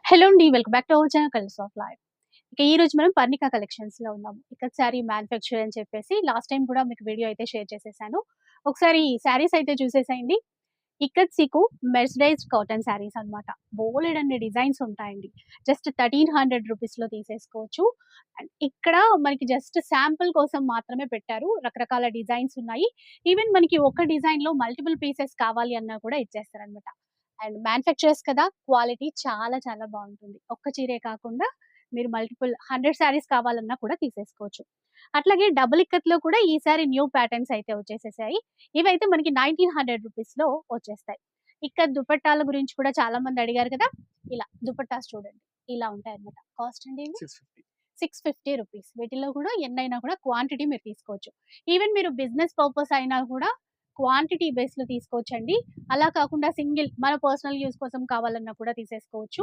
Hello అండి. Welcome back to our channel colours of life. ఇక ఈ రోజు మనం పర్ణిక కలెక్షన్స్‌లో ఉన్నాము. ఇక్కత్ శారీ మ్యానుఫ్యాక్చర్ అని చెప్పేసి లాస్ట్ టైమ్ కూడా మీకు వీడియో అయితే షేర్ చేసేసాను. ఒకసారి శారీస్ అయితే చూసేసేయండి. Ikat seek mercerised cotton saris అన్నమాట. బోలెడన్ని డిజైన్స్ ఉంటాయండి. జస్ట్ 1300 రూపీస్‌లో తీసేసుకోవచ్చు. అండ్ ఇక్కడ మనకి జస్ట్ శాంపుల్ కోసం మాత్రమే పెట్టారు. రకరకాల డిజైన్స్ ఉన్నాయి. ఈవెన్ మనకి ఒక డిజైన్‌లో మల్టిపుల్ పీసెస్ కావాలి అన్నా కూడా ఇచ్చేస్తారన్నమాట. అండ్ మ్యానుఫ్యాక్చరర్స్ కదా! క్వాలిటీ చాలా చాలా బావుంటుంది. ఒక్క చీరే కాకుండా మీరు మల్టిపుల్ 100 శారీస్ కావాలన్నా కూడా తీసేసుకోవచ్చు. అట్లాగే డబుల్ ఇక్కత్‌లో కూడా ఈసారి న్యూ ప్యాటర్న్స్ అయితే వచ్చేసేసాయి. ఇవైతే మనకి 1900 రూపీస్‌లో వచ్చేస్తాయి. ఇక్కత్ దుపట్టాల గురించి కూడా చాలా మంది అడిగారు కదా! ఇలా దుపట్టాస్ చూడండి. ఇలా ఉంటాయన్నమాట. కాస్ట్ అండి ఇవి? 650. 650 రూపీస్. వీటిలో కూడా ఎన్నైనా కూడా క్వాంటిటీ మీరు తీసుకోవచ్చు. ఈవెన్ మీరు బిజినెస్ పర్పస్ అయినా కూడా క్వాంటిటీ బేస్‌లో తీసుకోవచ్చండి. అలా కాకుండా సింగిల్ మన పర్సనల్ యూజ్ కోసం కావాలన్నా కూడా తీసేసుకోవచ్చు.